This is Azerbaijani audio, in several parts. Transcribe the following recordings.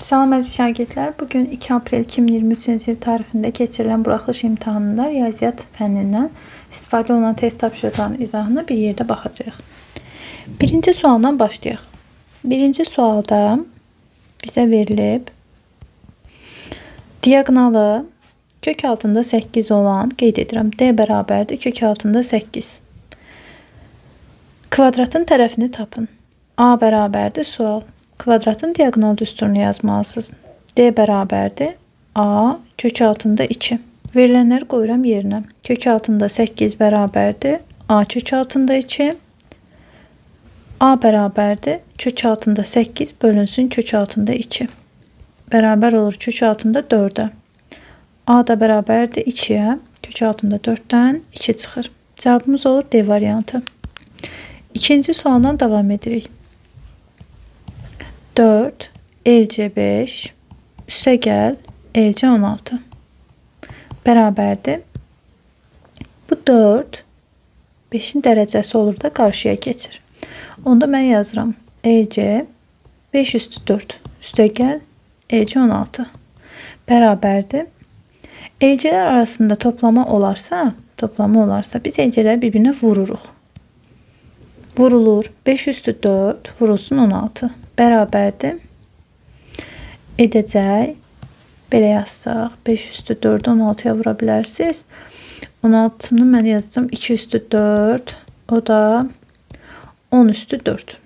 Salam əziz şagirdlər, bugün 2 aprel 2023-cü il tarixində keçirilən buraxılış imtahanında riyaziyyat fənnindən istifadə olunan test tapşırıqlarının izahına bir yerdə baxacağıq. Birinci sualdan başlayaq. Birinci sualda bizə verilib diaqonalı kök altında 8 olan, qeyd edirəm, D bərabərdir kök altında 8. Kvadratın tərəfini tapın. A bərabərdir sual. Kvadratın diaqonal düsturunu yazmalısınız. D bərabərdir A kök altında 2. Verilənləri qoyuram yerinə. Kök altında 8 bərabərdir A kök altında 2. A bərabərdir kök altında 8 bölünsün kök altında 2. Bərabər olur kök altında 4-ə. A da bərabərdir 2-yə. Kök altında 4-dən 2 çıxır. Cavabımız olur D variantı. İkinci sualdan davam edirik. 4 LC5 üstəgəl LC16 bərabərdir. Bu 4 5-in dərəcəsi olur da qarşıya keçir. Onda mən yazıram LC 5 üstü 4 üstəgəl LC16 bərabərdir. LC-lər arasında toplama olarsa biz LC-ləri bir-birinə vururuq. Vurulur 5 üstü 4 vurulsun 16 bərabərdir. Edəcək. Belə yazsaq 5 üstü 4 16-ya vura bilərsiniz. 16-nı mən yazacağım 2 üstü 4. O da 10 üstü 4.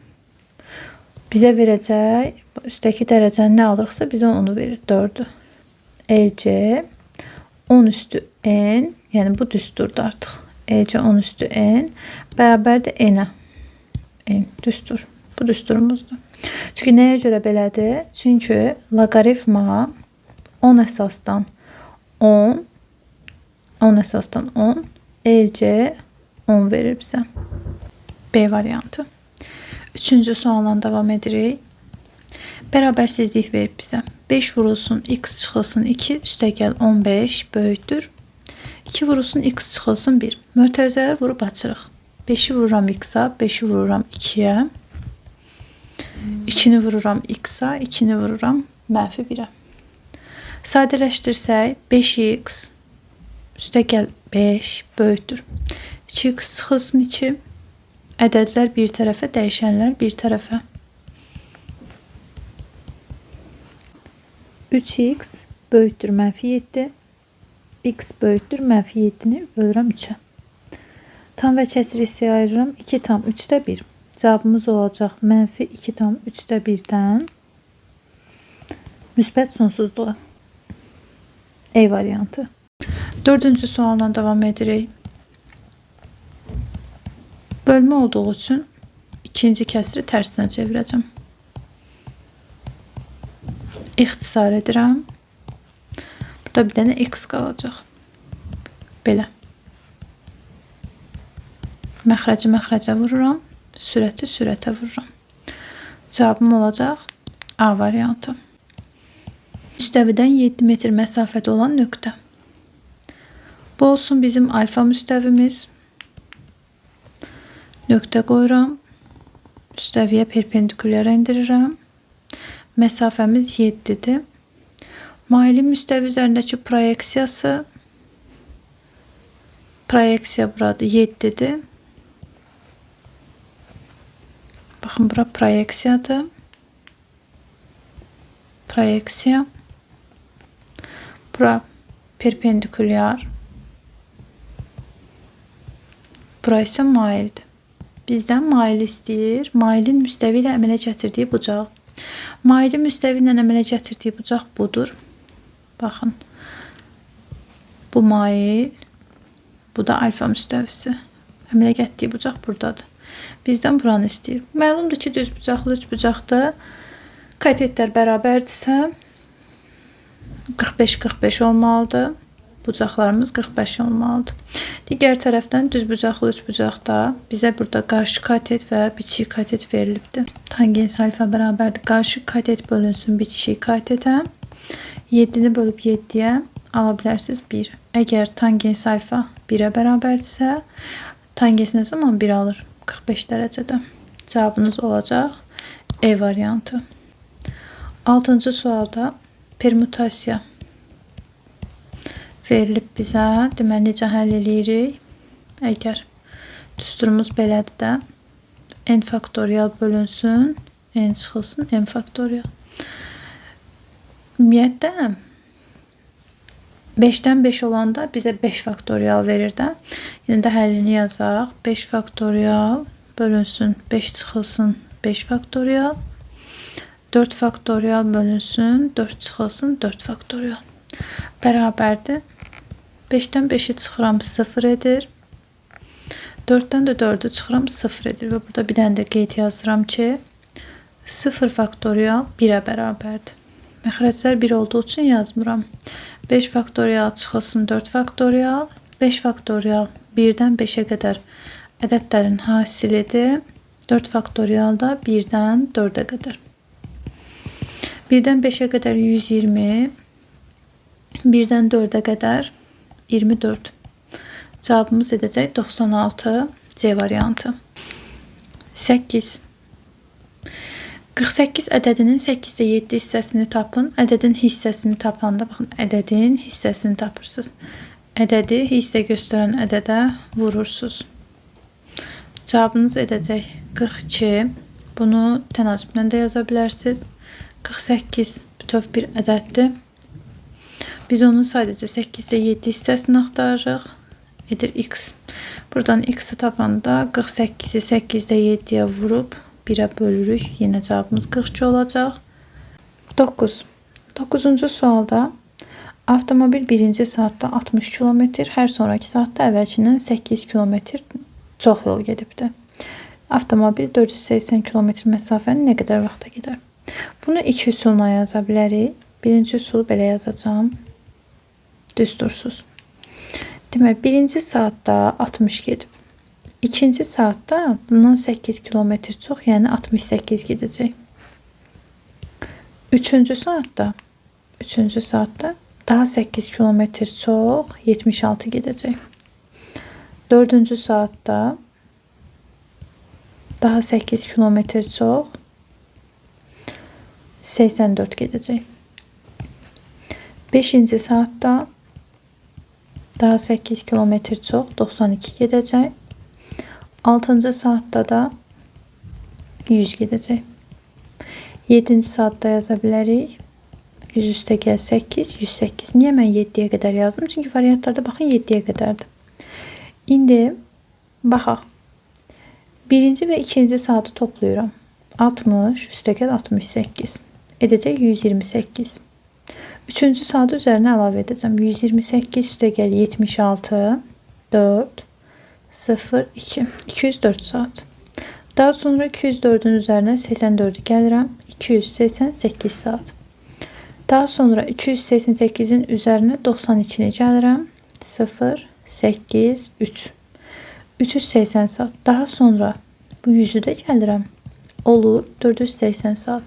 Bizə verəcək. Üstəki dərəcəni nə alırsa bizə onu verir. 4'ü. LC 10 üstü N. Yəni bu düsturdur artıq. LC 10 üstü N bərabərdir N-ə. N düstur. Bu düsturumuzdur. Çünki nəyə görə belədir? Çünki loqaritma 10 əsasdan 10 əsasdan 10 LC 10 verir bizə. B variantı. Üçüncü sualla davam edirik. Bərabərsizlik verib bizə. 5 vurulsun x çıxılsın 2 üstəgəl 15 böyükdür. 2 vurulsun x çıxılsın 1. Mötərizələri vurub açırıq. 5'i vururam x'a, 5'i vururam 2'yə. 2'ni vururam x'a, 2'ni vururam mənfi 1'ə. Sadələşdirsək 5x üstəgəl 5 böyükdür. 2x çıxılsın 2. Ədədlər bir tərəfə, dəyişənlər bir tərəfə. 3x böyükdür mənfi 7. X böyükdür mənfi 7'ni bölürəm 3'ə. Tam və kəsir hissəyə ayırıram. 2 tam 3'də 1. Cavabımız olacaq mənfi 2 tam 3'də 1'dən müsbət sonsuzluğa. E variantı. Dördüncü sualla davam edirik. Bölmə olduğu üçün ikinci kəsiri tərsinə çevirəcəm. İxtisar edirəm. Burada bir dənə x qalacaq. Belə. Məxrəci məxrəcə vururam. Sürəti sürətə vururam. Cavabım olacaq A variantı. Müstəvidən 7 metr məsafədə olan nöqtə. Bu olsun bizim alfa müstəvimiz. Nöqtə qoyuram. Müstəviyə perpendikulyar endirirəm. Məsafəmiz 7'dir. Mailin müstəvi üzərindəki proyeksiya burada 7'dir. Baxın, bura proyeksiyadır. Proyeksiya. Bura perpendikulyar. Bura isə maildir. Bizdən mail istəyir. Mailin müstəvi ilə əmələ gətirdiyi bucaq. Mailin müstəvi ilə əmələ gətirdiyi bucaq budur. Baxın. Bu mail. Bu da alfa müstəvisi. Əmələ gətirdiyi bucaq buradadır. Bizdən buranı istəyir. Məlumdur ki, düz bucaqlı üç bucaqda katetlər bərabərdirsə 45-45 olmalıdır. Bucaqlarımız 45 olmalıdır. Digər tərəfdən düz bucaqlı üç bucaqda bizə burada qarşı katet və bitişik katet verilibdir. Tangens alfa bərabərdir. Qarşı katet bölünsün bitişik katetə. 7'ni bölüb 7'yə ala bilərsiniz 1. Əgər tangens alfa 1'ə bərabərdirsə, tangens nə zaman 1 alır? 45 dərəcədə. Cavabınız olacaq E variantı. 6-cı sualda permutasiya verilib bizə. Deməli, necə həll edirik? Əgər düsturumuz belədir də, n faktorial bölünsün, n çıxılsın, n faktorial. Ümumiyyətlə, 5-dən 5 olanda bizə 5 faktorial verir də. Yine də həllini yazaq. 5 faktorial bölünsün, 5 çıxılsın, 5 faktorial. 4 faktorial bölünsün, 4 çıxılsın, 4 faktorial. Bərabərdir. 5-dən 5-i çıxıram, 0 edir. 4-dən də 4-ü çıxıram, 0 edir. Və burada bir dənə də qeyd yazıram ki, 0 faktorial 1-ə bərabərdir. Məxrəclər 1 olduğu üçün yazmıram. 5 faktorial çıxılsın 4 faktorial. 5 faktorial 1-dən 5-ə qədər ədədlərin hasilidir. 4 faktorial da 1-dən 4-ə qədər. 1-dən 5-ə qədər 120. 1-dən 4-ə qədər 24. Cavabımız edəcək 96 C variantı. 8. 48 ədədinin 8-də 7 hissəsini tapın. Ədədin hissəsini tapanda, baxın, ədədin hissəsini tapırsınız. Ədədi hissə göstərən ədədə vurursunuz. Cavabınız edəcək 42. Bunu tənasüblə də yaza bilərsiniz. 48 bütöv bir ədəddir. Biz onun sadəcə 8-də 7 hissəsini axtarırıq. Edir x. Buradan x-i tapanda 48-i 8-də 7-yə vurub 1-ə bölürük. Yine cevabımız 42 olacaq. 9. 9-cu sualda avtomobil 1-ci saatda 60 km, hər sonraki saatda əvvəlkindən 8 km çox yol gedibdir. Avtomobil 480 km məsafəni nə qədər vaxta gedər? Bunu iki üsulla yaza bilərik. Birinci üsul belə yazacağım. Düstursuz. Demək, 1-ci saatda 60 gedib. 2-ci saatda bundan 8 kilometr çox, yəni 68 gedəcək. 3-cü saatda daha 8 kilometr çox, 76 gedəcək. 4-cü saatda daha 8 kilometr çox, 84 gedəcək. 5-ci saatda daha 8 kilometr çox, 92 gedəcək. 6-cı saatda da 100 gedəcək. 7-ci saatda yaza bilərik. 100 üstə gəl 8, 108. Niyə mən 7-yə qədər yazdım? Çünki variantlarda baxın 7-yə qədərdir. İndi baxaq. 1-ci və 2-ci saatı toplayıram. 60 üstə gəl 68. Edəcək 128. 3-cü saatı üzərinə əlavə edəcəm. 128 üstə gəl 76, 4, 0, 2. 204 saat. Daha sonra 204'ün üzerine 84'ü gəlirəm. 288 saat. Daha sonra 288'in üzerine 92'ni gəlirəm. 0, 8, 3. 380 saat. Daha sonra bu 100'ü də gəlirəm. Olur 480 saat.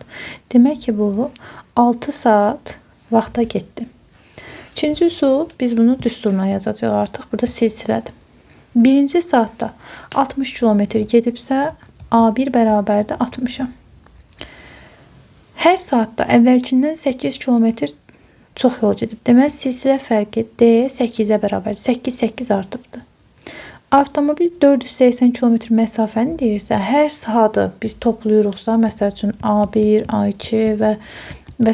Demək ki bu 6 saat vaxta getdi. İkinci üsul, biz bunu düsturuna yazacağıq artıq. Burada silsilədir. 1-ci saatda 60 kilometr gedibsə, A1 bərabərdir 60-a. Hər saatda əvvəlkindən 8 kilometr çox yol gedib. Deməli, silsilə fərqi D 8-ə bərabər. 8 artıbdır. Avtomobil 480 kilometr məsafəni deyirsə, hər saatı biz toplayırıqsa, məsəl üçün A1, A2 və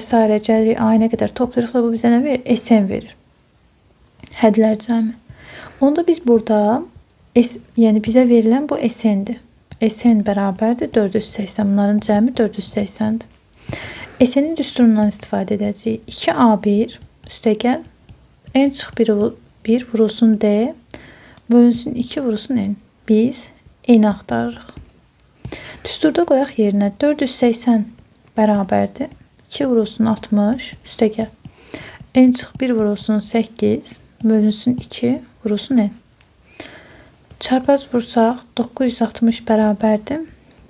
s. gəlirik, A-nə qədər toplayırıqsa, bu bizə nə verir? SN verir. Hədlər cəmi. Onda biz burada, yəni bizə verilən bu SN-dir. SN bərabərdir 480. Bunların cəmi 480-dir. SN-in düsturundan istifadə edəcəyik. 2A1 üstə gəl. N çıx 1 vurulsun D. Bölünsün 2 vurulsun N. Biz N axtarırıq. Düsturda qoyaq yerinə 480 bərabərdir. 2 vurulsun 60 üstə gəl. N çıx 1 vurulsun 8. Bölünsün 2 vurulsun N. Çarpaz vursaq 960 bərabərdir.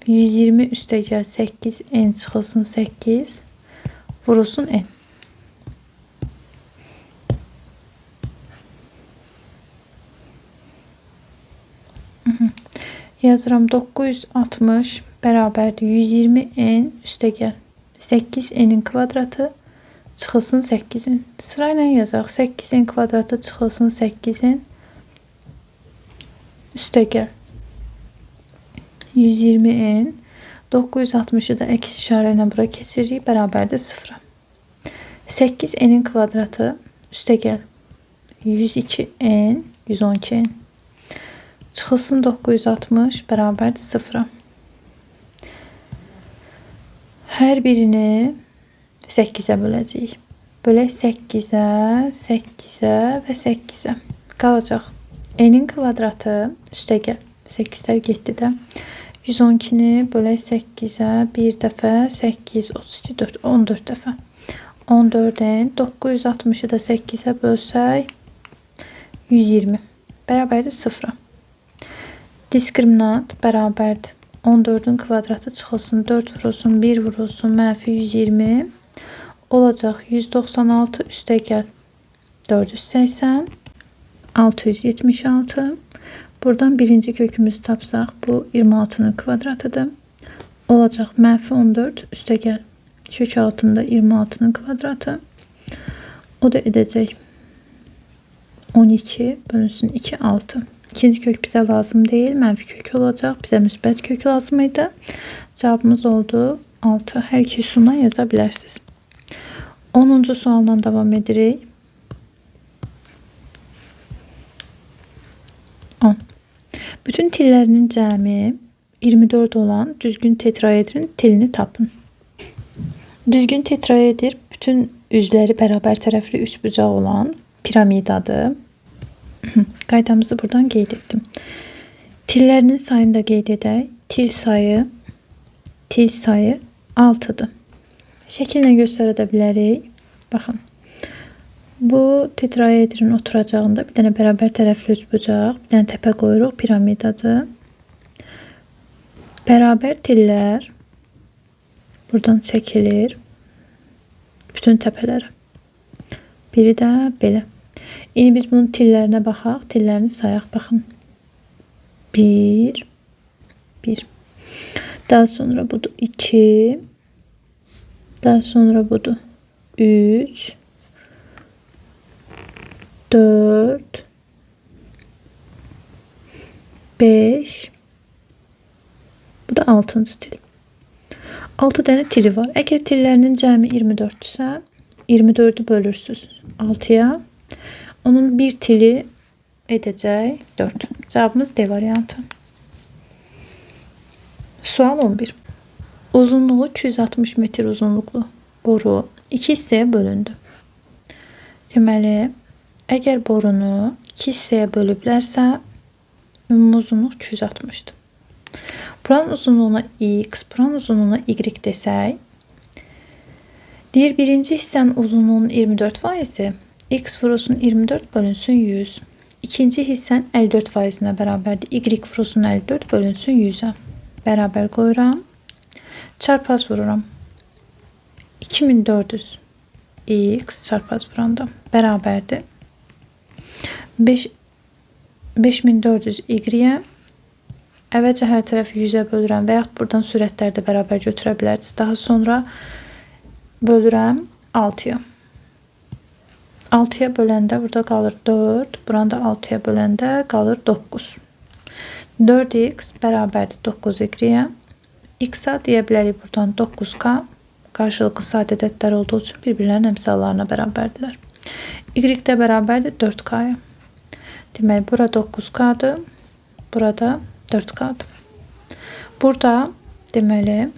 120 üstə gəl 8 N çıxılsın 8 vurulsun N. Yazıram 960 bərabərdir 120 N üstə gəl 8n'in kvadratı çıxılsın 8'in. Sırayla yazaq. 8'in kvadratı çıxılsın 8'in. Üstə gəl. 120n. 960'ı da əks işarə ilə bura keçiririk. Bərabərdir 0'a. 8n'in kvadratı üstə gəl. 102n. 112n. Çıxılsın 960 bərabərdir 0'a. Hər birini 8'ə böləcəyik. Bölək 8'ə, 8'ə və 8'ə. Qalacaq. N'in kvadratı üstə gəl. 8'lər getdi də. 112'ni bölək 8'ə bir dəfə 8, 32, 4, 14 dəfə. 14'ün 960'ı da 8'ə bölsək 120 bərabərdir 0'a. Diskriminant bərabərdir. 14'ün kvadratı çıxılsın 4 vurulsun 1 vurulsun mənfi 120 olacaq. 196 üstə gəl. 480 676. Buradan birinci kökümüzü tapsaq bu 26'nın kvadratıdır. Olacaq mənfi 14 üstə gəl. Kök altında 26'nın kvadratı. O da edəcək 12 bölünsün 2 6. İkinci kök bizə lazım değil. Mənfi kök olacaq. Bizə müsbət kök lazım idi. Cevabımız oldu 6. Hər iki üsuldan yaza bilərsiniz. 10. sualdan devam edirik. 10. Bütün tillərinin cəmi 24 olan düzgün tetraedrin tilini tapın. Düzgün tetraeder bütün üzləri bərabər tərəfli üçbucaq olan piramidadır. Qaydamızı buradan qeyd etdim. Tillərinin sayını da qeyd edək. Til sayı 6'dır. Şəkillə göstərə də bilərik. Baxın. Bu tetraedrin oturacağında bir dənə bərabər tərəfli üçbucaq, bir dənə təpə qoyuruq, piramidadır. Bərabər tillər buradan çəkilir. Bütün təpələrə. Biri də belə. İndi biz bunun tillərinə baxaq, tillərini sayaq, baxın. 1 1. Daha sonra budur 2. Daha sonra budur 3 4 5. Bu da 6. til. 6 dənə tili var. Əgər tillərinin cəmi 24-dürsə, 24'ü bölürsüz 6'ya. Onun bir tili edəcək 4. Cevabımız D variantı. Sual 11. Uzunluğu 260 metr uzunluqlu boru 2 hissəyə bölündü. Deməli, əgər borunu 2 hissəyə bölüblərsə, ümumi uzunluq 260'dır. Buranın uzunluğuna x, buranın uzunluğuna y desək, deyir birinci hissənin uzunluğunun 24%, x vurulsun 24 bölünsün 100. İkinci hissən 54%-nə bərabərdir. Y vurulsun 54 bölünsün 100'ə. Bərabər qoyuram. Çarpaz vururam. 2400 x çarpaz vuranda bərabərdir. 5400 y-yə əvvəlcə hər tərəfi 100'ə bölürəm və yaxud buradan sürətlərdə bərabər götürə bilərsiniz. Daha sonra bölürəm 6'ya. 6'ya böləndə burada qalır 4. Buranda 6'ya böləndə qalır 9. 4x bərabərdir 9y-yə. X-a deyə bilərik buradan 9k. Qarşılıqlı sadə ədədlər olduğu üçün bir-birlərinin əmsallarına bərabərdirlər. Y də bərabərdir 4k-ya. Demək, bura 9k-dır. Burada 4k-dır. Burada deməli,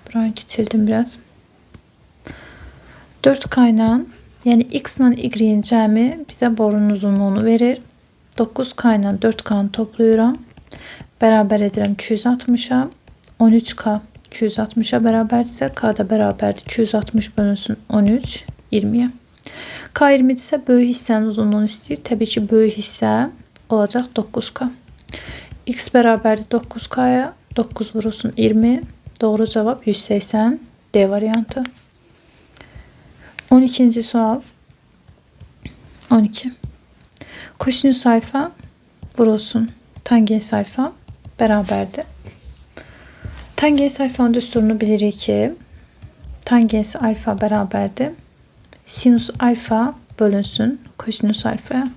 buranı kiçildim biraz. 4k ilə, yəni x ilə y-in cəmi bizə borunun uzunluğunu verir. 9k ilə 4k'nı toplayıram. Bərabər edirəm 260'a. 13k 260'a bərabərdirsə, k da bərabərdir 260 bölünsün 13 20'yə. K 20'dirsə böyük hissənin uzunluğunu istəyir. Təbii ki, böyük hissə olacaq 9k. X bərabərdir 9k'ya. 9 vurulsun 20. Doğru cavab 180 D variantı. 12. sual. 12. Kosinüs sayfa vurulsun tangens sayfa bərabərdir. Tangens sayfanın düsturunu bilirik ki, Tangens alfa bərabərdir. Sinus alfa bölünsün kosinus alfaya.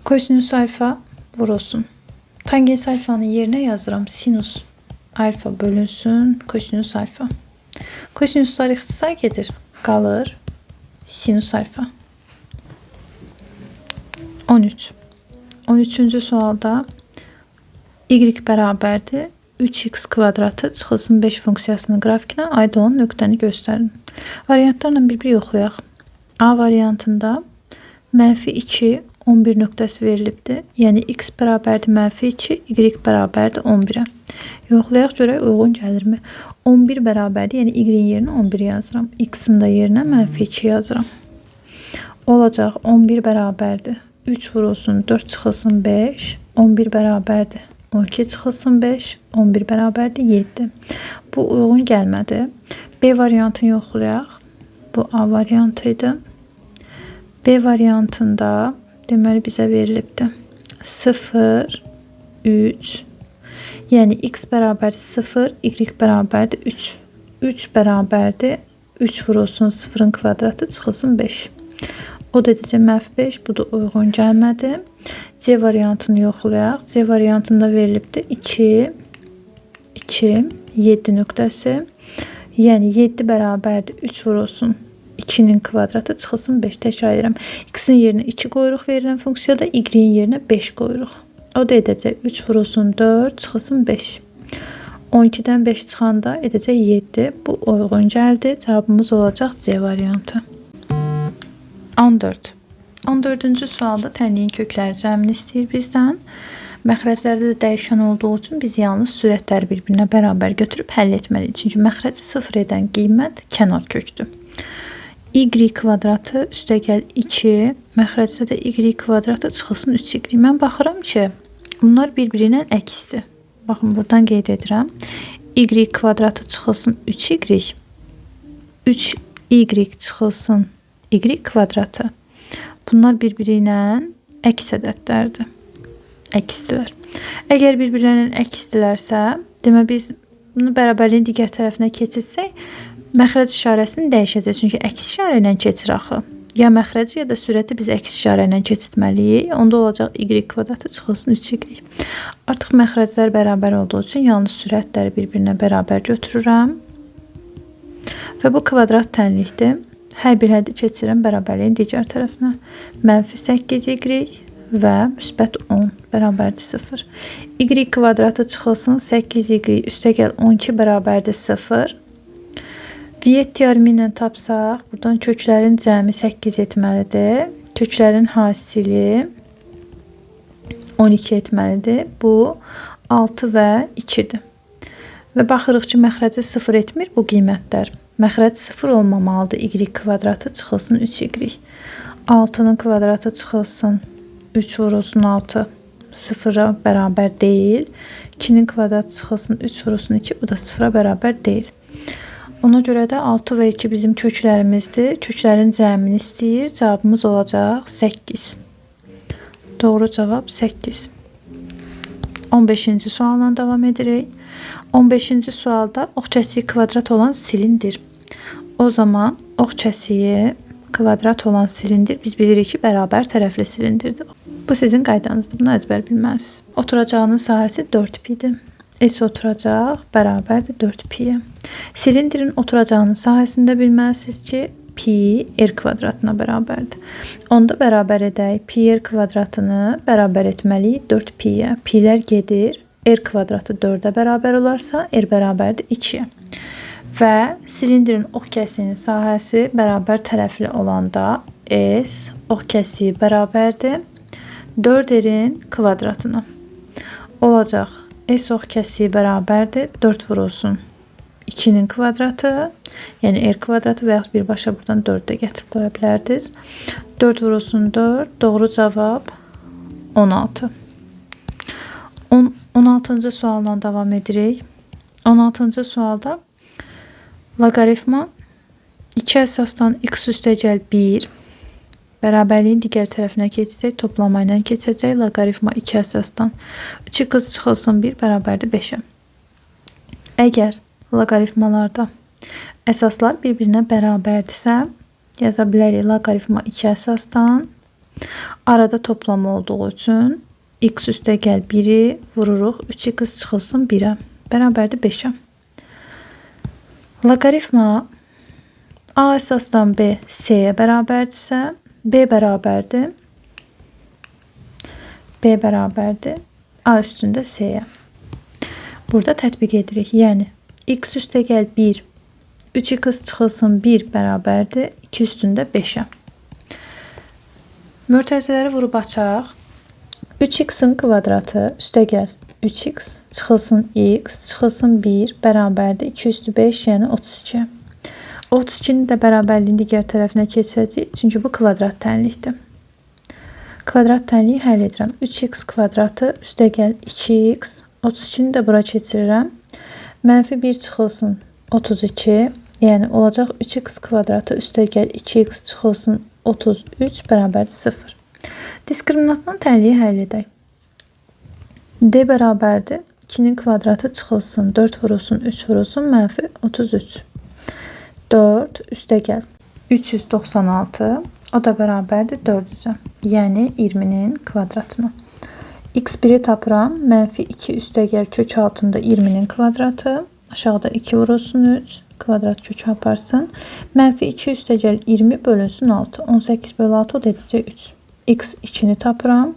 Kosinus alfa vurulsun. Tangens alfanın yerinə yazıram. Sinus alfa bölünsün kosinus alfa. Kosinuslar ixtisar gedir. Qalır sinus alfa. 13. 13-cü sualda y bərabərdir 3x kvadratı çıxılsın 5 funksiyasının qrafikinə aid olan nöqtəni göstərin. Variantlarla bir-bir yoxlayaq. A variantında -2 11 nöqtəsi verilibdir. Yəni x bərabərdir -2, y bərabərdir 11-ə. Yoxlayaq görək uyğun gəlirmi? 11 bərabərdir, yəni y-in yerinə 11 yazıram. X-in də yerinə -2 yazıram. Olacaq 11 bərabərdir. 3 vurulsun 4 çıxılsın 5. 11 bərabərdir. 12 çıxılsın 5. 11 bərabərdir 7. Bu uyğun gəlmədi. B variantını yoxlayaq. Bu A variantı idi. B variantında deməli bizə verilibdir. 0, 3. Yəni x bərabərdir 0, y bərabərdir 3. 3 bərabərdir 3 vurulsun 0-ın kvadratı çıxılsın 5. O da edəcək -5. Bu da uyğun gəlmədi. C variantını yoxlayaq. C variantında verilibdir 2, 2, 7 nöqtəsi. Yəni 7 bərabərdir 3 vurulsun 2-nin kvadratı çıxılsın 5. Təkrar edirəm. X-in yerinə 2 qoyuruq verilən funksiyada, y-in yerinə 5 qoyuruq. O da edəcək 3 vurulsun 4 çıxılsın 5. 12-dən 5 çıxanda edəcək 7. Bu uyğun gəldi. Cavabımız olacaq C variantı. 14. 14-cü sualda tənliyin kökləri cəmini istəyir bizdən. Məxrəclərdə də dəyişən olduğu üçün biz yalnız sürətləri bir-birinə bərabər götürüb həll etməliyik. Çünki məxrəci 0 edən qiymət kənar kökdür. Y kvadratı üstəgəl 2, məxrəcdə də y kvadratı çıxılsın 3y. Mən baxıram ki, bunlar bir-birindən əksdir. Baxın, buradan qeyd edirəm. Y kvadratı çıxılsın 3y, 3y çıxılsın y kvadratı. Bunlar bir-biri ilə əks ədədlərdir. Əksdilər. Əgər bir-birlərinin əksdilərsə, demək biz bunu bərabərliyin digər tərəfinə keçirsək, məxrəc işarəsini dəyişəcək. Çünki əks işarə ilə keçir axı. Ya məxrəci, ya da sürəti biz əks işarə ilə keçirtməliyik. Onda olacaq y kvadratı çıxılsın 3y. Artıq məxrəclər bərabər olduğu üçün yalnız sürətləri bir-birinə bərabər götürürəm. Və bu kvadrat tənlikdir. Hər bir həddi keçirəm bərabərliyin digər tərəfinə. -8y və -10 bərabərdir 0. Y kvadratı çıxılsın 8y üstəgəl 12 bərabərdir 0. Viet teoremi ilə tapsaq, buradan köklərin cəmi 8 etməlidir. Köklərin hasili 12 etməlidir. Bu 6 və 2-dir. Və baxırıq ki, məxrəci 0 etmir bu qiymətlər. Məxrəc 0 olmamalıdır. Y kvadratı çıxılsın 3y. 6-nın kvadratı çıxılsın 3 vurulsun 6. 0-a bərabər deyil. 2-nin kvadratı çıxılsın 3 vurulsun 2. Bu da 0-a bərabər deyil. Ona görə də 6 və 2 bizim köklərimizdir. Köklərin cəmini istəyir. Cavabımız olacaq 8. Doğru cavab 8. 15-ci sualla davam edirik. 15-ci sualda ox kəsiyi kvadrat olan silindir. O zaman ox kəsiyi kvadrat olan silindir biz bilirik ki, bərabər tərəfli silindirdir. Bu sizin qaydanızdır. Bunu əzbər bilməlisiniz. Oturacağının sahəsi 4pi-dir. S oturacaq bərabərdir 4pi-yə. Silindirin oturacağının sahəsində bilməlisiniz ki, pi r kvadratına bərabərdir. Onda bərabər edək. Pi r kvadratını bərabər etməliyik 4pi-yə. Pi'lər gedir. R kvadratı 4-ə bərabər olarsa, R bərabərdir 2-yə. Və silindirin ox kəsiyinin sahəsi bərabər tərəfli olanda S ox kəsiyi bərabərdir 4R'in kvadratına. Olacaq S ox kəsiyi bərabərdir 4 vurulsun 2-nin kvadratı, yəni R kvadratı və yaxud birbaşa buradan 4 də gətirib qoya bilərdiniz. 4 vurulsun 4, doğru cavab 16. 16-cı sualla davam edirik. 16-cı sualda loqaritma 2 əsasdan x üstəgəl 1 bərabərliyin digər tərəfinə keçsək, toplama ilə keçəcək. Loqaritma 2 əsasdan 3x çıxılsın 1 bərabərdir 5-ə. Əgər loqaritmalarda Əsaslar bir-birinə bərabərdirsə, yaza bilərik loqaritma 2 əsasdan. Arada toplam olduğu üçün x üstəgəl 1-i vururuq 3x çıxılsın 1-ə. Bərabərdir 5-ə. Loqaritma A əsasdan B C-yə bərabərdirsə, B bərabərdir A üstündə C-yə. Burada tətbiq edirik. Yəni x üstəgəl 1 3x çıxılsın 1 bərabərdir 2 üstündə 5-ə. Mörtəzələri vurub açaq. 3x-in kvadratı üstəgəl 3x çıxılsın x çıxılsın 1 bərabərdir 2 üstü 5, yəni 32. 32-nin də bərabərliyin digər tərəfinə keçirəcəyik. Çünki bu kvadrat tənlikdir. Kvadrat tənliyi həll edirəm. 3x kvadratı üstəgəl 2x. 32-ni də bura keçirirəm. Mənfi 1 çıxılsın 32. Yəni olacaq 3x kvadratı üstəgəl 2x çıxılsın 33 bərabərdir 0. Diskriminantın tənliyi həll edək. D bərabərdir 2-nin kvadratı çıxılsın 4 vurulsun 3 vurulsun mənfi 33. 4 üstəgəl 396, o da bərabərdir 400-ə. Yəni 20-nin kvadratına. x1-i tapıram. Mənfi 2 üstəgəl kök altında 20-nin kvadratı. Aşağıda 2 vurulsun 3. Kvadrat kökü aparsın. Mənfi 2 üstəgəl 20 bölünsün 6. 18 bölü 6 o da edəcək 3. x2-ni tapıram.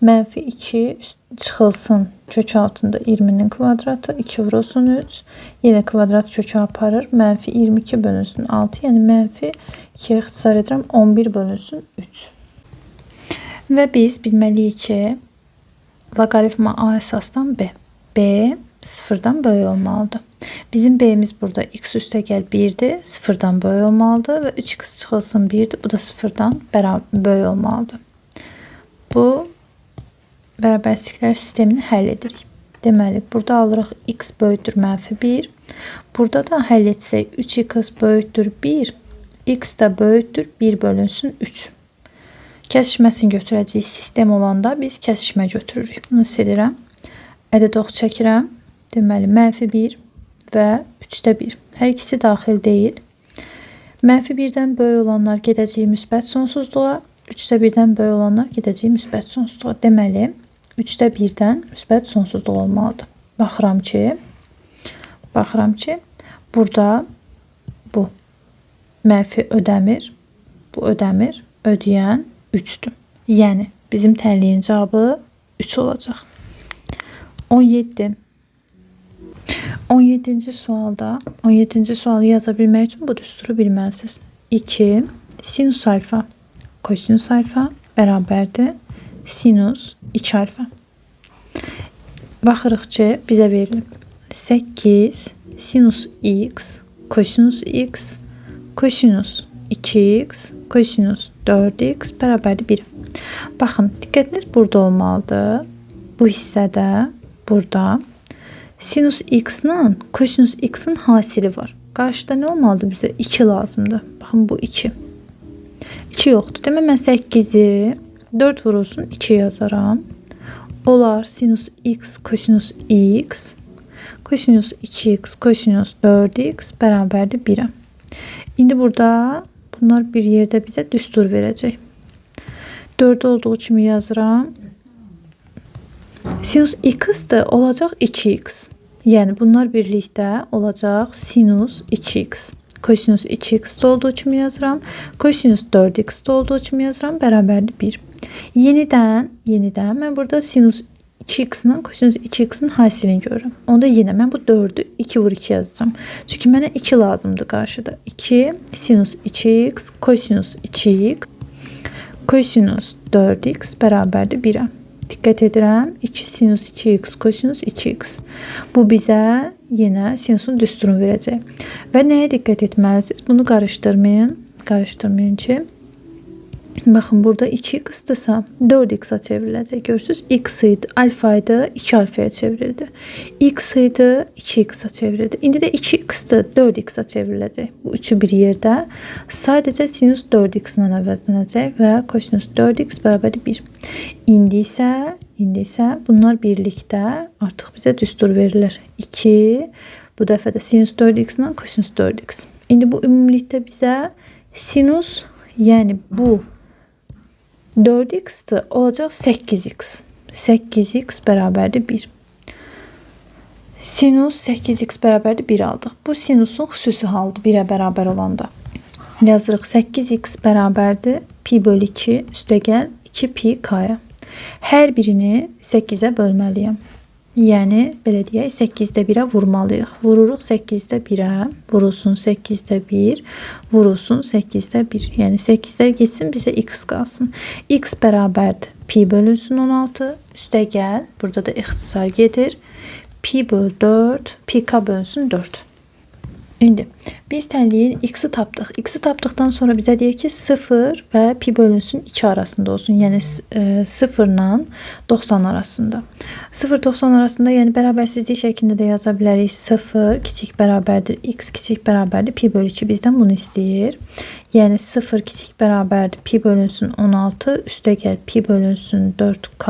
Mənfi 2 çıxılsın kök altında 20-nin kvadratı. 2 vurulsun 3. Yenə kvadrat kökü aparır. Mənfi 22 bölünsün 6. Yəni mənfi 2-yə ixtisar edirəm. 11 bölünsün 3. Və biz bilməliyik ki, loqaritma A əsasdan B. B sıfırdan böyük olmalıdır. Bizim B'miz burada x üstəgəl 1'dir. Sıfırdan böyük olmalıdır. Və 3x çıxılsın 1'dir. Bu da sıfırdan böyük olmalıdır. Bu bərabərsizliklər sistemini həll edirik. Deməli, burada alırıq x böyükdür mənfi 1. Burada da həll etsək 3x böyükdür 1. X da böyükdür 1 bölünsün 3. Kəsişməsini götürəcəyik. Sistem olanda biz kəsişmə götürürük. Bunu silirəm. Ədəd ox çəkirəm. Deməli, mənfi 1 və 3'də 1. Hər ikisi daxil deyil. Mənfi 1-dən böyük olanlar gedəcək müsbət sonsuzluğa. 3'də 1-dən böyük olanlar gedəcək müsbət sonsuzluğa. Deməli, 3'də 1-dən müsbət sonsuzluq olmalıdır. Baxıram ki, burada bu mənfi ödəmir, bu ödəmir, ödəyən 3'dür. Yəni, bizim tənliyin cavabı 3 olacaq. 17-ci sualda, 17-ci sualı yaza bilmək üçün bu düsturu bilməlisiniz. 2 sinus alfa kosinus alfa bərabərdir sinus 2 alfa. Baxırıq ki, bizə verilib 8 sinus x kosinus x kosinus 2x kosinus 4x bərabərdir 1. Baxın, diqqətiniz burada olmalıdır. Bu hissədə, burada sinus x-nin kosinus x-in hasili var. Qarşıda nə olmalıdır bizə? 2 lazımdır. Baxın, bu 2. 2 yoxdur. Demək, mən 8-i 4 vurulsun 2 yazaram. Olar sinus x kosinus x kosinus 2x kosinus 4x bərabərdir 1'ə. İndi burada bunlar bir yerdə bizə düstur verəcək. 4 olduğu kimi yazıram. Sinus x da olacaq 2x. Yəni bunlar birlikdə olacaq sinus 2x. Kosinus 2x olduğu kimi yazıram. Kosinus 4x olduğu kimi yazıram. Bərabərdir 1. Yenidən mən burada sinus 2x-nin kosinus 2x-in hasilini görürəm. Onda yenə mən bu 4'ü 2 vur 2 yazacağım. Çünki mənə 2 lazımdır qarşıda. 2 sinus 2x kosinus 2x kosinus 4x bərabərdir 1'ə. Diqqət edirəm. 2 sinus 2x kosinus 2x. Bu bizə yenə sinusun düsturunu verəcək. Və nəyə diqqət etməlisiniz? Bunu qarışdırmayın. Qarışdırmayın ki, baxın, burada 2x-dırsa 4x-a çevriləcək. Görürsünüz, x idi, alfa idi, 2 alfaya çevrildi. X idi, 2x-a çevrildi. İndi də 2x-dır, 4x-a çevriləcək. Bu üçü bir yerdə. Sadəcə sinus 4x-lə əvəzlənəcək və kosinus 4x bərabərdir 1. İndi isə bunlar birlikdə artıq bizə düstur verilir. 2, bu dəfə də sinus 4x-lə kosinus 4x. İndi bu ümumilikdə bizə sinus, yəni bu 4x-dir, olacaq 8x. 8x bərabərdir 1. Sinus 8x bərabərdir 1 aldıq. Bu sinusun xüsusi halıdır 1-ə bərabər olanda. Yazırıq 8x bərabərdir pi bölü 2 üstəgəl 2 pi k-ya. Hər birini 8-ə bölməliyəm. Yəni, belə deyək, 8-də 1-ə vurmalıyıq. Vururuq 8-də 1-ə, vurulsun 8-də 1, vurulsun 8-də 1. Yəni, 8-lər geçsin, bizə x qalsın. X bərabərdir pi bölünsün 16, üstəgəl, burada da ixtisar gedir. Pi bölü 4, pi k bölünsün 4. İndi biz tənliyin x-i tapdıq. X-i tapdıqdan sonra bizə deyir ki 0 və pi bölünsün 2 arasında olsun. Yəni 0 ilə 90 arasında. 0-90 arasında, yəni bərabərsizlik şəklində də yaza bilərik. 0 kiçik bərabərdir x kiçik bərabərdir pi bölü 2. Bizdən bunu istəyir. Yəni 0 kiçik bərabərdir pi bölünsün 16 üstəgəl pi bölünsün 4k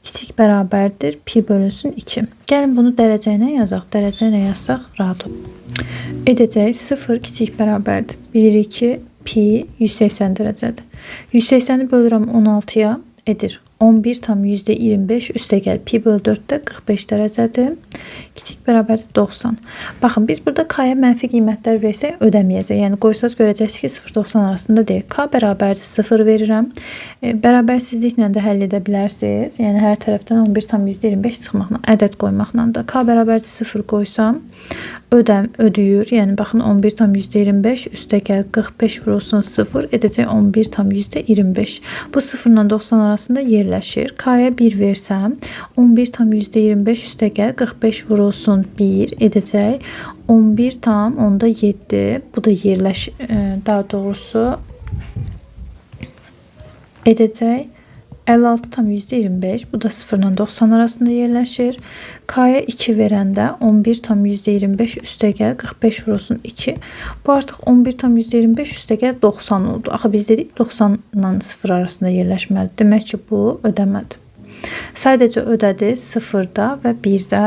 kiçik bərabərdir pi bölünsün 2. Gəlin bunu dərəcə ilə yazaq. Dərəcə ilə yazsaq rahat olur. Edəcək 0 kiçik bərabərdir. Bilirik ki pi 180 dərəcədir. 180-i bölürəm 16-ya edir 11,25 üstəgəl pi bölü 4-də 45 dərəcədir. Kiçik bərabərdir 90. Baxın, biz burada k-ya mənfi qiymətlər versək ödəməyəcək. Yəni qoysaz görəcəksiniz ki 0-90 arasında deyil. K bərabərdir 0 verirəm. Bərabərsizliklə də həll edə bilərsiniz. Yəni hər tərəfdən 11,25 çıxmaqla, ədəd qoymaqla da k bərabərdir 0 qoysam ödəyir. Yəni baxın 11,25 üstəgəl 45 vurulsun 0 edəcək 11,25. Bu 0 ilə 90 arasında yerləşir. K-ya 1 versəm 11,25 üstəgəl 45 vurulsun 1 edəcək 11,7. Bu da daha doğrusu edəcək 56,25. Bu da 0 ilə 90 arasında yerləşir. K-ya 2 verəndə 11,25 üstəgəl 45 vurulsun 2. Bu artıq 11,25 üstəgəl 90 oldu. Axı biz dedik 90 ilə 0 arasında yerləşməlidir. Demək ki bu ödəmədir. Sadəcə ödədi 0-da və 1-də.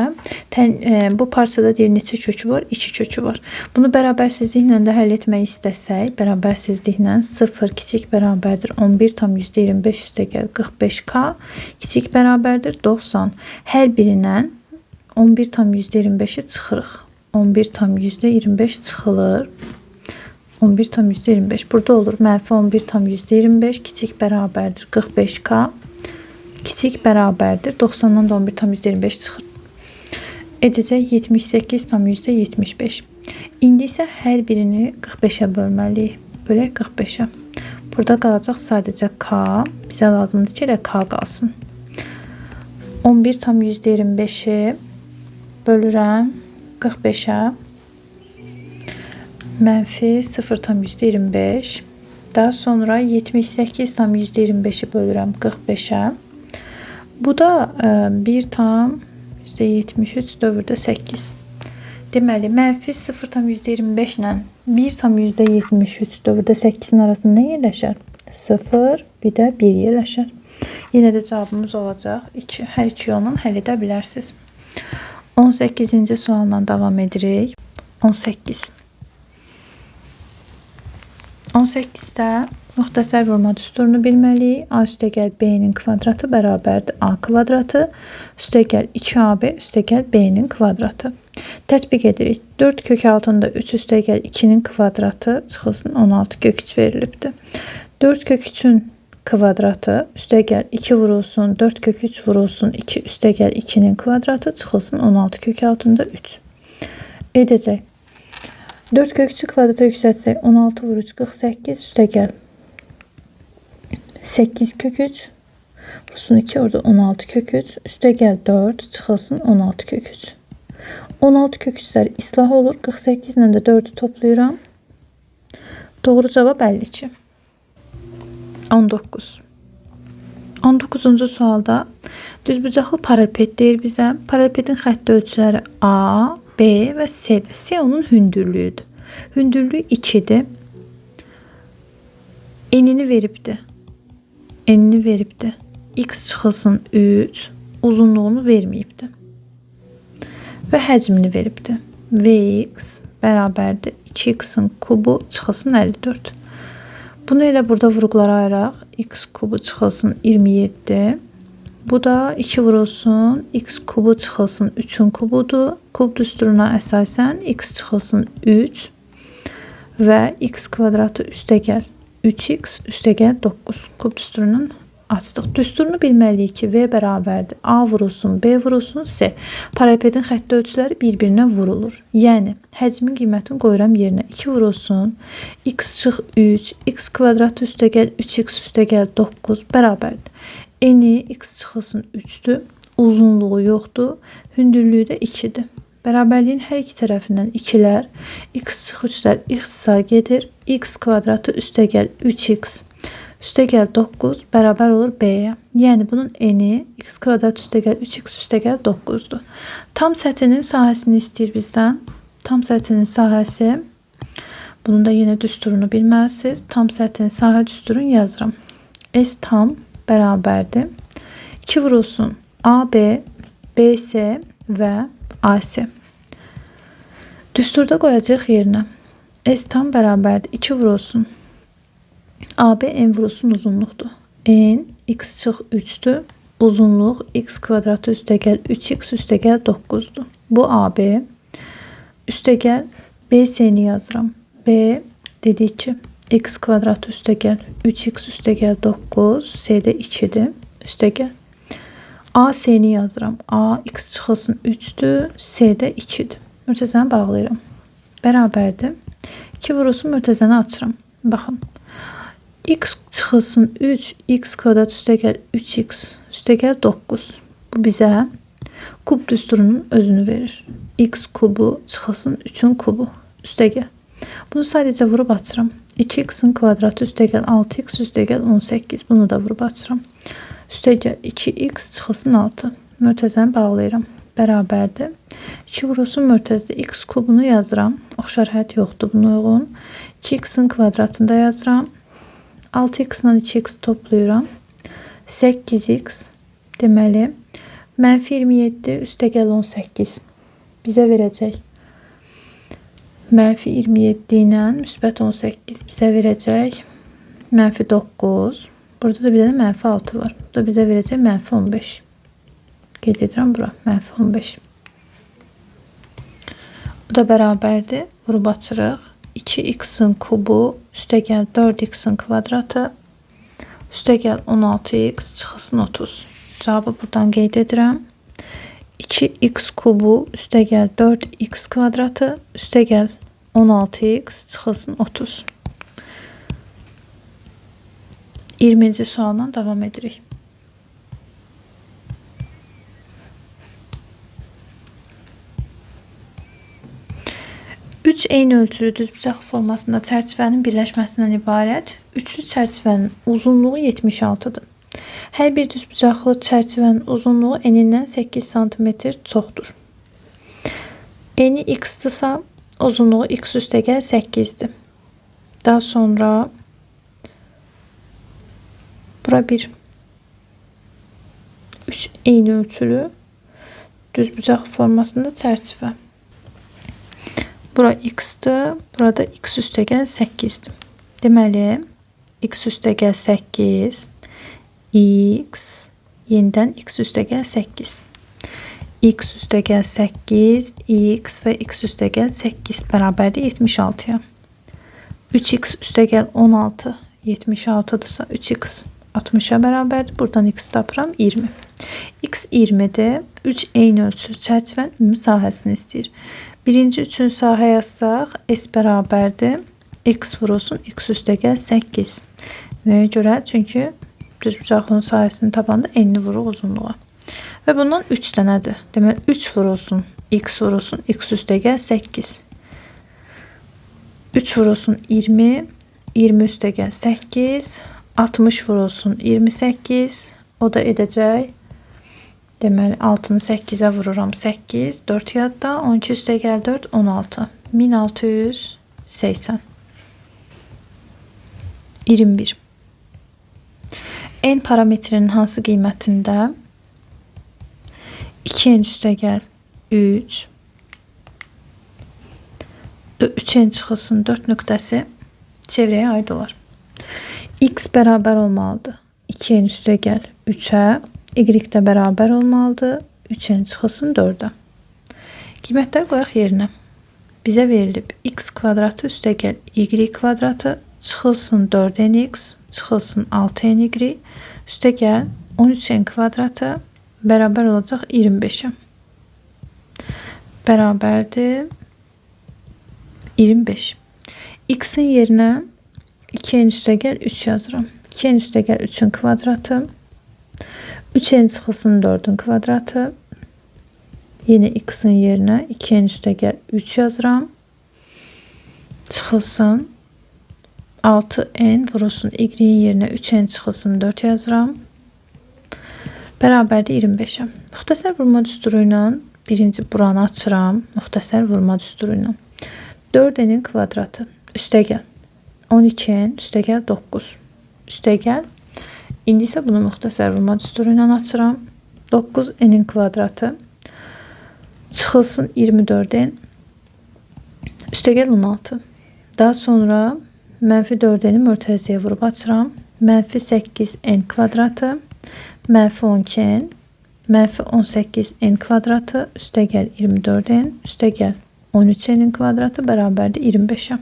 Bu parçada deyir neçə kökü var? 2 kökü var. Bunu bərabərsizliklə də həll etmək istəsək, bərabərsizliklə 0 kiçik bərabərdir 11,25 üstəgəl 45k kiçik bərabərdir 90. Hər birindən 11,25-i çıxırıq. 11,25 çıxılır. 11,25 burada olur. Mənfi 11,25 kiçik bərabərdir 45k kiçik bərabərdir 90-dan 11,25 çıxır. Edəcək 78,75. İndi isə hər birini 45-ə bölməliyik. Bölək 45-ə. Burada qalacaq sadəcə k. Bizə lazımdır ki, elə k qalsın. 11,25-i bölürəm 45-ə. Mənfi 0,25. Daha sonra 78,25-i bölürəm 45-ə. Bu da 1,73 dövrdə 8. Deməli, mənfi 0,25 ilə 1,73 dövrdə 8-in arasında nə yerləşər? 0, bir də 1 yerləşər. Yenə də cavabımız olacaq 2. Hər iki yolla həll edə bilərsiniz. 18-ci sualla davam edirik. 18. 18-də müxtəsər vurma düsturunu bilməliyik. A üstəgəl B-nin kvadratı bərabərdir A kvadratı üstəgəl 2AB üstəgəl B-nin kvadratı. Tətbiq edirik. 4 kök altında 3 üstəgəl 2-nin kvadratı çıxılsın 16 kök 3 verilibdir. 4 kök 3-ün kvadratı üstəgəl 2 vurulsun 4 kök 3 vurulsun 2 üstəgəl 2-nin kvadratı çıxılsın 16 kök altında 3. Edəcək. 4 kök 3-ü kvadrata yüksəltsək 16 vur 3 48 üstəgəl 8 kök 3 vurulsun 2 orada 16 kök 3 üstəgəl 4 çıxılsın 16 kök 3. 16 kök 3'lər islah olur. 48 ilə də 4'ü toplayıram. Doğru cavab 52. 19. 19-cu sualda düzbucaqlı paralelpet deyir bizə. Paralelpetin xətti ölçüləri A, B və C'dir. C onun hündürlüyüdür. Hündürlüyü 2'dir. Enini veribdir. Enini veribdir. X çıxılsın 3. Uzunluğunu verməyibdir. Və həcmini veribdir. Vx bərabərdir 2x'in kubu çıxılsın 54. Bunu elə burada vurğulara ayıraq. X kubu çıxılsın 27. Bu da 2 vurulsun x kubu çıxılsın 3'ün kubudur. Kub düsturuna əsasən x çıxılsın 3 və x kvadratı üstəgəl 3x üstəgəl 9. Kub düsturunun açdıq. Düsturunu bilməliyik ki, V bərabərdir. A vurulsun, B vurulsun, C. Paralelipedin xətti ölçüləri bir-birinə vurulur. Yəni, həcmin qiymətini qoyuram yerinə. 2 vurulsun, x çıx 3, x kvadratı üstəgəl 3x üstəgəl 9 bərabərdir. Eni x çıxılsın 3'dür. Uzunluğu yoxdur. Hündürlüyü də 2'dir. Bərabərliyin hər iki tərəfindən 2'lər. X çıx 3'lər ixtisar gedir. X kvadratı üstəgəl 3x üstəgəl 9 bərabər olur B-yə. Yəni bunun eni x kvadrat üstəgəl 3x üstəgəl 9'dur. Tam səthinin sahəsini istəyir bizdən. Tam səthinin sahəsi. Bunun da yenə düsturunu bilməlisiniz. Tam səthinin sahə düsturunu yazıram. S tam bərabərdir. 2 vurulsun AB, BC və AC. Düsturda qoyacaq yerinə. S tam bərabərdir. 2 vurulsun AB n vurulsun uzunluqdur. N x çıx 3'dür. Uzunluq x kvadratı üstəgəl 3x üstəgəl 9'dur. Bu AB. Üstəgəl BC-ni yazıram. B dedik ki x kvadratı üstəgəl 3x üstəgəl 9, C-də 2'dir. Üstəgəl. AC-ni yazıram. A x çıxılsın 3'dür. C-də 2'dir. Mürtəzəni bağlayıram. Bərabərdir. 2 vurulsun mürtəzəni açıram. Baxın. X çıxılsın 3, x kvadrat üstəgəl 3x üstəgəl 9. Bu bizə kub düsturunun özünü verir. X kubu çıxılsın 3'ün kubu üstəgəl. Bunu sadəcə vurub açıram. 2x'in kvadratı üstəgəl 6x üstəgəl 18. Bunu da vurub açıram. Üstəgəl 2x çıxılsın 6. Mürtəzəni bağlayıram. Bərabərdir. 2 vurulsun mürtəzədə x kubunu yazıram. Oxşar hədd yoxdur buna uyğun. 2x'in kvadratında yazıram. 6x ilə 2x toplayıram. 8x deməli mənfi 27 üstəgəl 18 bizə verəcək. Mənfi 27 ilə müsbət 18 bizə verəcək. Mənfi 9. Burada da bir də mənfi 6 var. Bu da bizə verəcək mənfi 15. Qeyd edirəm bura. Mənfi 15. Bu da bərabərdir. Vurub açırıq. 2x'in kubu üstəgəl 4x'in kvadratı üstəgəl 16x çıxılsın 30. Cavabı buradan qeyd edirəm. 2x kubu üstəgəl 4x kvadratı üstəgəl 16x çıxılsın 30. 20-ci sualdan davam edirik. 3 eyni ölçülü düzbucaq formasında çərçivənin birləşməsindən ibarət üçlü çərçivənin uzunluğu 76'dır. Hər bir düzbucaqlı çərçivənin uzunluğu enindən 8 cm çoxdur. Eni x-dırsa uzunluğu x üstəgəl 8'dir. Daha sonra bura bir 3 eyni ölçülü düzbucaq formasında çərçivə. Bura x-dir, burada x üstəgəl 8'dir. Deməli, x üstəgəl 8, x, yenidən x üstəgəl 8. X üstəgəl 8, x və x üstəgəl 8 bərabərdir 76'ya. 3x üstəgəl 16, 76'dırsa 3x 60'a bərabərdir. Buradan x tapıram 20. X 20'dir. 3 eyni ölçülü çərçivənin ümumi sahəsini istəyir. Birinci üçün sahə yazsaq, s bərabərdir. X vurulsun, x üstəgəl 8. Nəyə görə? Çünki düzbucaqlığın sahəsini tapanda enli vuruq uzunluğa. Və bundan 3 dənədir. Deməli, 3 vurulsun, x üstəgəl 8. 3 vurulsun 20, 20 üstəgəl 8, 60 vurulsun 28, o da edəcək. Deməli, 6'nı 8'e vururam 8, 4 yadda, 12 üstəgəl 4, 16. 1680. 21. N parametrinin hansı qiymətində 2n üstəgəl 3, 3'in çıxılsın 4 nöqtəsi çevrəyə aid olar. X bərabər olmalıdır 2'nin üstə gəl 3'ə, y də bərabər olmalıdır 3'in çıxılsın 4'ə. Qiymətləri qoyaq yerinə. Bizə verilib x kvadratı üstə gəl y kvadratı çıxılsın 4nx çıxılsın 6ny üstə gəl 13n kvadratı bərabər olacaq 25'ə. Bərabərdir 25. X'in yerinə 2'nin üstə gəl 3 yazıram. 2'nin üstə gəl 3'ün kvadratı. 3'in çıxılsın 4'ün kvadratı. Yine x'in yerinə 2'nin üstə gəl 3 yazıram. Çıxılsın 6n vurulsun y'nin yerinə 3n çıxılsın 4 yazıram. Bərabərdir 25'ə. Müxtəsər vurma düsturu ilə birinci buranı açıram. Müxtəsər vurma düsturu ilə. 4n'in kvadratı üstə gəl 12n üstə gəl 9 üstə gəl. İndi isə bunu müxtəsər vurma düsturu ilə açıram. 9n'in kvadratı çıxılsın 24n üstə gəl 16. Daha sonra mənfi 4n'in mötərizəyə vurub açıram. Mənfi 8n kvadratı mənfi 12n mənfi 18n kvadratı üstə gəl 24n üstə gəl 13n'in kvadratı bərabərdir 25'ə.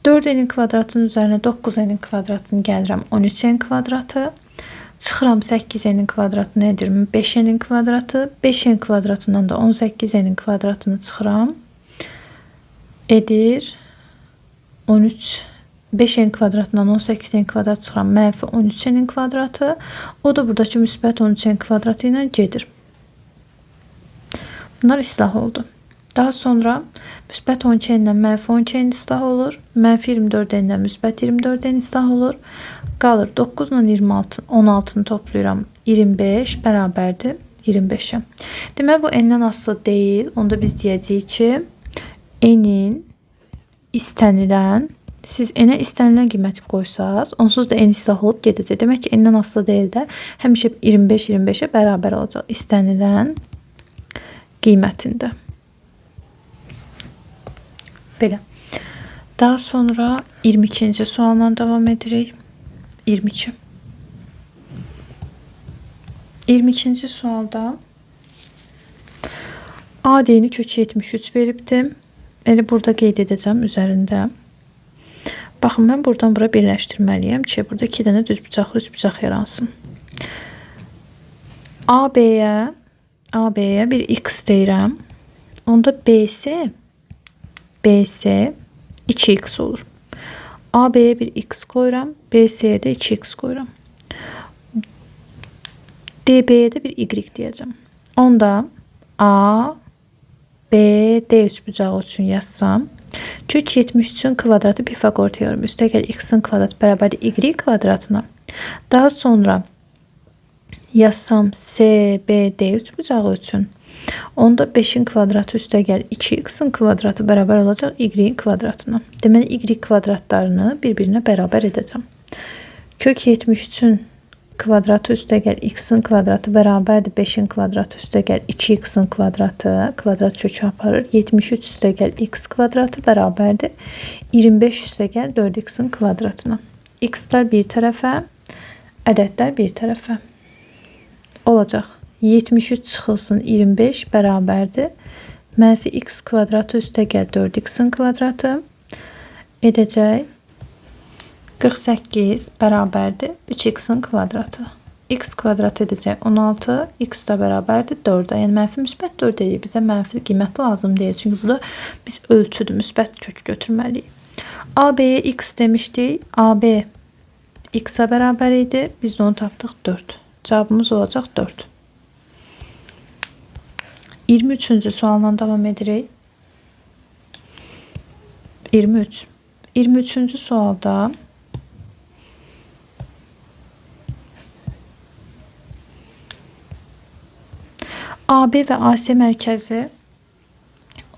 4n'in kvadratının üzərinə 9n'in kvadratını gəlirəm 13n kvadratı. Çıxıram 8n'in kvadratı nə edir? 5n'in kvadratı. 5n kvadratından da 18n'in kvadratını çıxıram. Edir 13. 5n kvadratından 18n kvadrat çıxıram. Mənfi 13n'in kvadratı. O da buradakı müsbət 13n kvadratı ilə gedir. Bunlar islah oldu. Daha sonra müsbət 12n ilə mənfi 12n islah olur. Mənfi 24n ilə müsbət 24n islah olur. Qalır 9 ilə 26, 16'nı toplayıram. 25 bərabərdir 25'ə. Demək bu n'dən asılı deyil. Onda biz deyəcəyik ki n'in istənilən, siz n'ə istənilən qiyməti qoysaz, onsuz da n islah olub gedəcək. Demək ki n'dən asılı deyil də həmişə 25 25'ə bərabər olacaq istənilən qiymətində. Belə. Daha sonra 22-ci sualla davam edirik. 22. 22-ci sualda AD'ni kök 73 veribdim. Elə burada qeyd edəcəm üzərində. Baxın, mən buradan bura birləşdirməliyəm ki, burada 2 dənə düzbucaqlı üçbucaq yaransın. AB'yə bir x deyirəm. Onda BC 2x olur. AB'yə bir x qoyuram. BC'yə də 2x qoyuram. DB'yə də bir y deyəcəm. Onda A, B, D üçbucağı üçün yazsam, kök 73'ün kvadratı Pifagor teoremi üstə gəl x'in kvadratı bərabərdir y kvadratına. Daha sonra yazsam C, B, D üçbucağı üçün, onda 5'in kvadratı üstə gəl 2x'in kvadratı bərabər olacaq y'in kvadratına. Deməli y kvadratlarını bir-birinə bərabər edəcəm. Kök 73'ün kvadratı üstə gəl x'in kvadratı bərabərdir 5'in kvadratı üstə gəl 2x'in kvadratı, kvadrat kökü aparır. 73 üstə gəl x kvadratı bərabərdir 25 üstə gəl 4x'in kvadratına. X'lər bir tərəfə, ədədlər bir tərəfə olacaq. 73 çıxılsın 25 bərabərdir mənfi x kvadratı üstə gəl 4x'in kvadratı edəcək 48 bərabərdir 3x'in kvadratı. X kvadrat edəcək 16, x da bərabərdir 4'ə. Yəni mənfi müsbət 4 deyil. Bizə mənfi qiymət lazım deyil. Çünki burada biz ölçüdür, müsbət kök götürməliyik. AB'yə x demişdik. AB x'a bərabər idi. Biz də onu tapdıq 4. Cavabımız olacaq 4. 23-cü sualla davam edirik. 23. 23-cü sualda AB və AC mərkəzi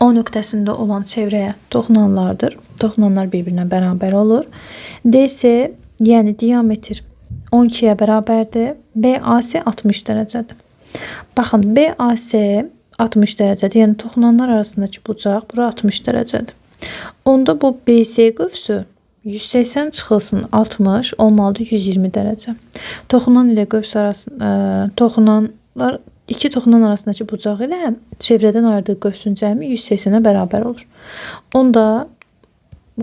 O nöqtəsində olan çevrəyə toxunanlardır. Toxunanlar bir-birinə bərabər olur. DC, yəni diametr 12'yə bərabərdir. BAC 60 dərəcədir. Baxın, BAC 60 dərəcədir. Yəni toxunanlar arasındakı bucaq bura 60 dərəcədir. Onda bu BC qövsü 180 çıxılsın 60 olmalıdır 120 dərəcə. Toxunan ilə qövs arasında toxunanlar iki toxunan arasındakı bucaq ilə çevrədən ayırdığı qövsün cəmi 180-ə bərabər olur. Onda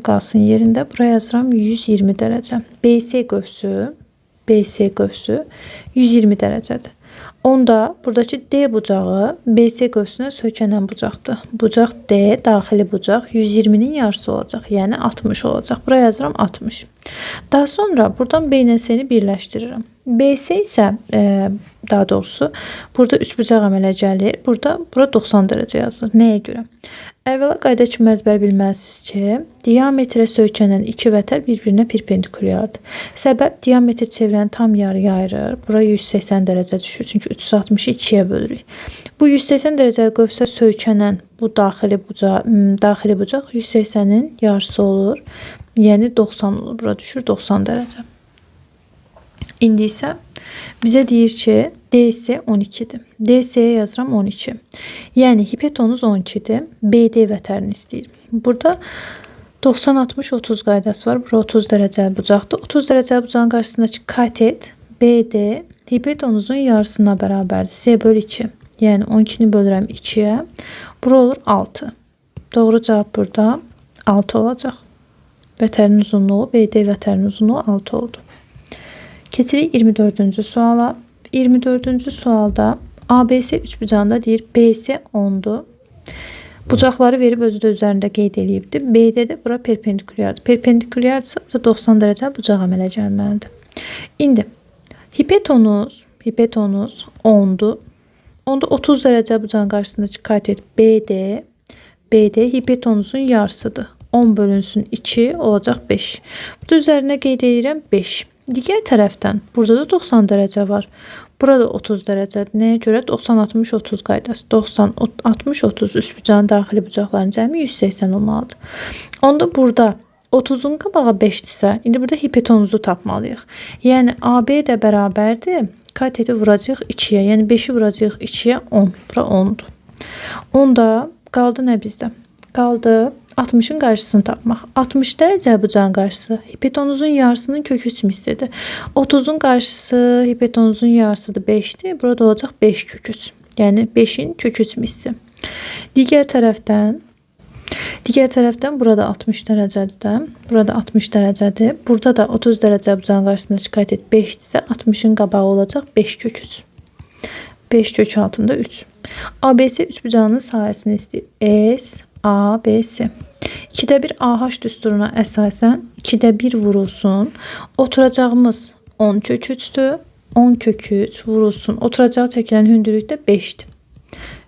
qalsın yerində. Buraya yazıram 120 dərəcə. BC qövsü 120 dərəcədir. Onda buradakı D bucağı BC qövsünə söykənən bucaqdır. Bucaq D, daxili bucaq 120-nin yarısı olacaq. Yəni 60 olacaq. Buraya yazıram 60. Daha sonra buradan B ilə C-ni birləşdirirəm. BC isə daha doğrusu burada 3 bucaq əmələ gəlir. Bura 90 dərəcə yazılır. Nəyə görə? Əvvəla qayda kimi əzbər bilməlisiniz ki, diametrə söykənən iki vətər bir-birinə perpendikulyardır. Səbəb diametr çevrəni tam yarıya ayırır. Bura 180 dərəcə düşür. Çünki 360-ı 2-yə bölürük. Bu 180 dərəcəli qövsə söykənən bu daxili bucaq 180-in yarısı olur. Yəni 90 olur. Bura düşür 90 dərəcə. İndi isə bizə deyir ki, DC 12-dir. DC-yə yazıram 12. Yəni hipotenuz 12-dir. BD vətərini istəyir. Burada 90-60-30 qaydası var. Bura 30 dərəcəli bucaqdır. 30 dərəcəli bucağın qarşısındakı katet BD hipotenuzun yarısına bərabərdir. C bölü 2. Yəni 12-ni bölürəm 2-yə. Bura olur 6. Doğru cavab burada 6 olacaq. Vətərin uzunluğu, BD vətərin uzunluğu 6 oldu. Keçirik 24-cü suala. 24-cü sualda ABC üçbucağında deyir BC 10'dur. Bucaqları verib özü də üzərində qeyd edibdir. BD də bura perpendikulyardır. Perpendikulyardırsa burada 90 dərəcə bucaq əmələ gəlməlidir. İndi hipotenuz 10'dur. Onda 30 dərəcə bucağın qarşısındakı katet BD hipotenuzun yarısıdır. 10 bölünsün 2 olacaq 5. Burada üzərinə qeyd edirəm 5. Digər tərəfdən burada da 90 dərəcə var. Burada 30 dərəcədir. Nəyə görə? 90-60-30 qaydası. 90-60-30 üst bucağın daxili bucaqların cəmi 180 olmalıdır. Onda burada 30'un qabağı 5-dirsə, indi burada hipotenuzu tapmalıyıq. Yəni AB də bərabərdir. Kateti vuracağıq 2-yə. Yəni 5-i vuracağıq 2-yə 10. Bura 10'dur. Onda qaldı nə bizdə? Qaldı 60'ın qarşısını tapmaq. 60 dərəcə bucağın qarşısı hipotenuzun yarısının kök 3 misslidir. 30'un qarşısı hipotenuzun yarısıdır 5'dir. Burada olacaq 5 kök 3. Yəni 5'in kök 3 misli. Digər tərəfdən burada 60 dərəcədir də. Burada 60 dərəcədir. Burada da 30 dərəcə bucağın qarşısında katet 5-dirsə 60'ın qabağı olacaq 5 kök 3. 5 kök altında 3. ABC üçbucağının sahəsini istəyir. S ABC. 2'də 1 AH düsturuna əsasən 2'də 1 vurulsun. Oturacağımız 10 kök 3'dür. 10 kök 3 vurulsun. Oturacağı çəkilən hündürlük də 5'dir.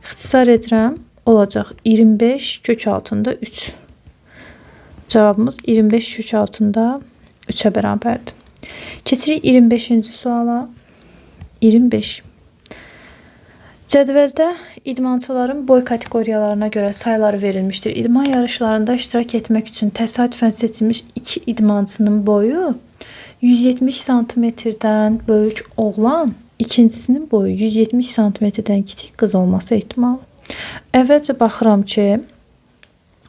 İxtisar edirəm. Olacaq 25 kök altında 3. Cavabımız 25 kök altında 3'ə bərabərdir. Keçirik 25-ci suala. 25. Cədvəldə idmançıların boy kateqoriyalarına görə sayıları verilmişdir. İdman yarışlarında iştirak etmək üçün təsadüfən seçilmiş 2 idmançının boyu 170 santimetrdən böyük oğlan, ikincisinin boyu 170 santimetrdən kiçik qız olması ehtimalı. Əvvəlcə baxıram ki,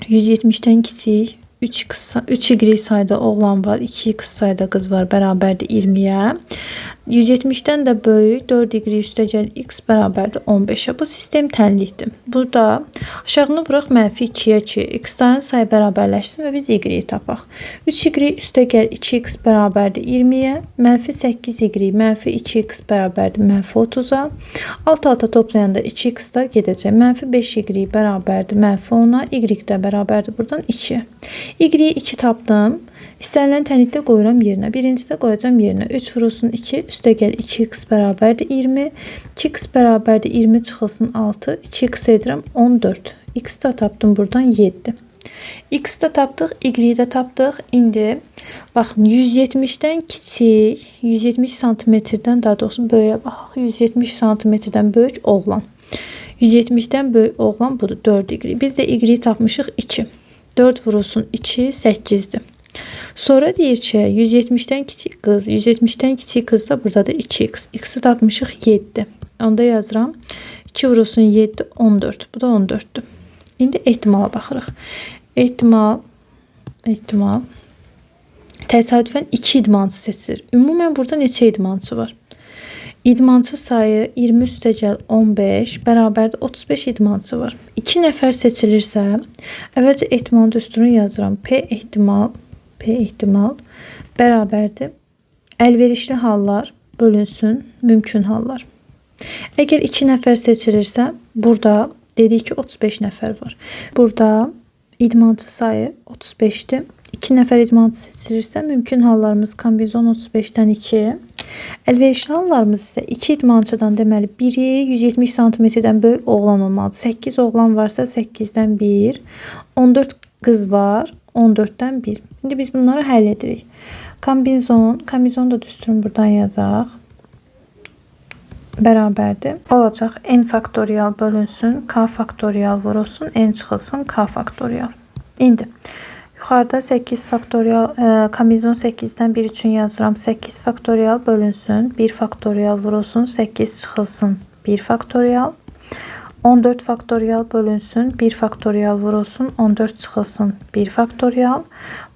170-dən kiçik 3y sayda oğlan var, 2x sayda qız var, bərabərdir 20'yə. 170'dən də böyük 4y üstəgəl x bərabərdir 15'ə. Bu sistem tənlikdir. Burada aşağını vuraq mənfi 2'yə ki, x-ların sayı bərabərləşsin və biz y tapaq. 3y üstəgəl 2x bərabərdir 20'yə. Mənfi 8y mənfi 2x bərabərdir mənfi 30'a. Alt-alta toplayanda 2x-lar gedəcək. Mənfi 5y bərabərdir mənfi 10'a. Y də bərabərdir buradan 2'yə. Y-i 2 tapdım. İstənilən tənlikdə qoyuram yerinə. Birincidə qoyacağım yerinə. 3 vurulsun 2 üstəgəl 2x bərabərdir 20. 2x bərabərdir 20 çıxılsın 6. 2x edirəm 14. X də tapdım buradan 7. X də tapdıq, Y də tapdıq. İndi baxın 170'dən kiçik, 170 santimetrdən daha doğrusu böyüyə baxaq. 170 santimetrdən böyük oğlan. 170'dən böyük oğlan budur 4y. Biz də Y tapmışıq 2. 4 vurulsun 2 8'dir. Sonra deyir ki 170'dən kiçik qız, 170'dən kiçik qız da burada da 2x. X'i tapmışıq 7. Onda yazıram 2 vurulsun 7 14. Bu da 14'dür. İndi ehtimala baxırıq. ehtimal təsadüfən 2 idmançı seçilir. Ümumən burada neçə idmançı var? İdmançı sayı 20 üstəgəl 15 bərabərdə 35 idmançı var. 2 nəfər seçilirsə, əvvəlcə ehtimal düsturunu yazıram. P ehtimal bərabərdir. Əlverişli hallar bölünsün mümkün hallar. Əgər 2 nəfər seçilirsə, burada dedik ki 35 nəfər var. Burada idmançı sayı 35'dir. 2 nəfər idmançı seçilirsə, mümkün hallarımız kombinezon 35'dən 2. Əlverişli hallarımız isə 2 idmançıdan deməli biri 170 cm-dən böyük oğlan olmalıdır. 8 oğlan varsa 8'dən 1. 14 qız var. 14'dən 1. İndi biz bunları həll edirik. Kombinezon da düsturun buradan yazaq. Bərabərdir. Olacaq n faktorial bölünsün k faktorial vurulsun n çıxılsın k faktorial. İndi yuxarıda 8 faktorial kombinezon 8'dən 1 üçün yazıram. 8 faktorial bölünsün 1 faktorial vurulsun 8 çıxılsın 1 faktorial. 14 faktorial bölünsün 1 faktorial vurulsun 14 çıxılsın 1 faktorial.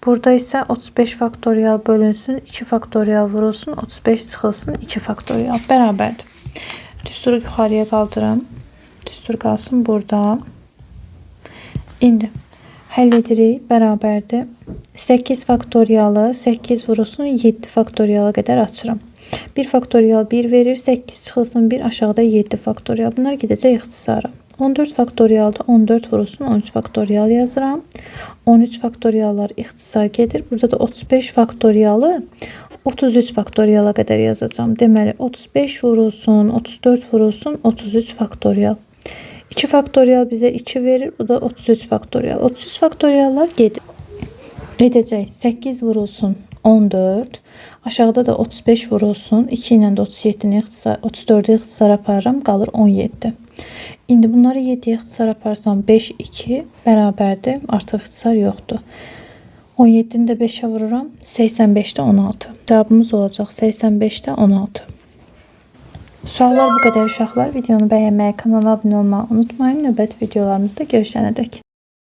Burada isə 35 faktorial bölünsün 2 faktorial vurulsun 35 çıxılsın 2 faktorial bərabərdir. Düsturu yuxarıya qaldırım. Düstur qalsın burada. İndi həll edirik. Bərabərdir. 8 faktorialı 8 vurulsun 7 faktoriala qədər açıram. 1 faktorial 1 verir. 8 çıxılsın 1 aşağıda 7 faktorial. Bunlar gedəcək ixtisara. 14 faktorialda 14 vurulsun 13 faktorial yazıram. 13 faktoriallar ixtisar gedir. Burada da 35 faktorialı 33 faktoriala qədər yazacağım. Deməli 35 vurulsun 34 vurulsun 33 faktorial. 2 faktorial bizə 2 verir. Bu da 33 faktorial. 33 faktoriallar gedir. Edəcək 8 vurulsun 14. Aşağıda da 35 vurulsun. 2 ilə də 34'ü ixtisar aparıram. Qalır 17. İndi bunları 7'yə ixtisar aparsam 5, 2 bərabərdir. Artıq ixtisar yoxdur. 17'ni də 5'ə vururam. 85'də 16. Cavabımız olacaq 85'də 16. Suallar bu qədər uşaqlar. Videonu bəyənməyi, kanala abunə olmağı unutmayın. Növbəti videolarımızda görüşənədək.